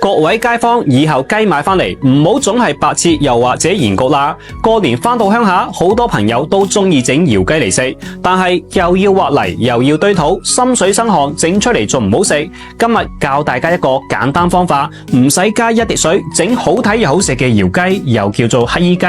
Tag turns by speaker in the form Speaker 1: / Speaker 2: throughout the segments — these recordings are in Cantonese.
Speaker 1: 各位街坊，以後雞買返嚟唔好總係白切又或者鹽焗啦。過年返到鄉下，好多朋友都鍾意整窯雞嚟食，但係又要挖泥又要堆土，心水生汗，整出嚟仲唔好食。今日教大家一個簡單方法，唔使加一滴水，整好睇又好食嘅窯雞，又叫做乞衣雞。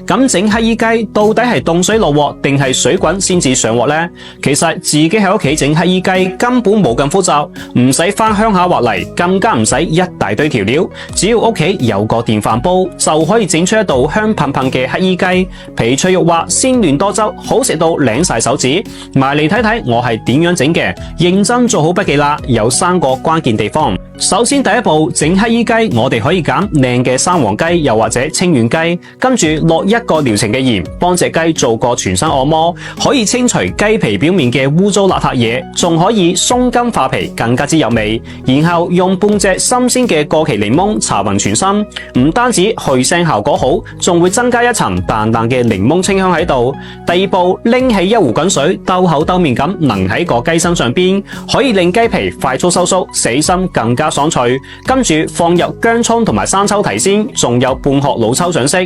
Speaker 1: 咁整乞衣雞到底係凍水落鑊定係水滾先至上鑊呢？其實自己喺屋企整乞衣雞根本冇咁複雜，唔使返鄉下挖泥，更加唔使一大堆調料，只要屋企有個電飯煲就可以整出一道香噴噴嘅乞衣雞，皮脆肉滑，鮮嫩多汁，好食到舐晒手指。埋嚟睇睇我係點樣整嘅，認真做好筆記啦，有3個關鍵地方。首先第一步，整乞衣雞我哋可以揀靚嘅生黃雞又或者清遠雞，跟住落1個療程嘅鹽，幫隻雞做個全身按摩，可以清除雞皮表面嘅污糟邋遢嘢，仲可以鬆筋化皮，更加之有味。然後用半隻新鮮嘅過期檸檬搽勻全身，唔單止去腥效果好，仲會增加一層淡淡嘅檸檬清香喺度。第二步，拎起一壺滾水，兜口兜面咁淋喺個雞身上邊，可以令雞皮快速收縮，死心更加爽脆。跟住放入薑蔥同埋生抽提鮮，仲有半殼老抽上色。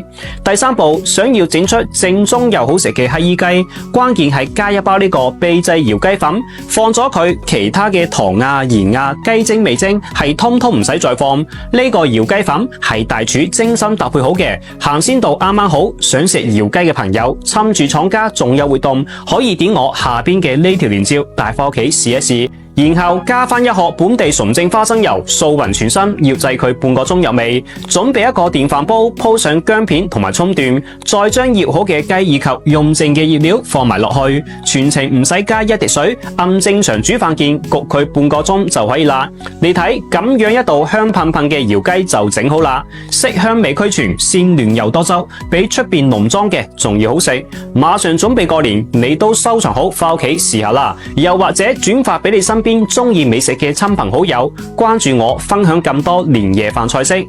Speaker 1: 第三步，想要整出正宗又好食嘅乞衣雞，關鍵係加一包呢個秘製窯雞粉，放咗佢，其他嘅糖啊、鹽啊、雞精味精係通通唔使再放。呢個窯雞粉係大廚精心搭配好嘅，鹹鮮度啱啱好。想食窯雞嘅朋友，趁住廠家仲有活動，可以點我下邊嘅呢條鏈接，帶返屋企試一試。然後加返一殼本地純正花生油，掃勻全身，醃製佢半個鐘入味。準備一個電飯煲，鋪上薑片同埋蔥段，再將醃好嘅雞以及用剩嘅醃料放埋落去，全程唔使加一滴水，按正常煮飯鍵焗佢半個鐘就可以啦。你睇咁樣一道香噴噴嘅窯雞就整好啦，色香味俱全，鮮嫩又多汁，比出邊濃妝嘅仲要好食。馬上準備過年，你都收藏好返屋企試下啦，又或者轉發俾你身邊中意美食嘅親朋好友，關注我，分享咁多年夜飯菜式。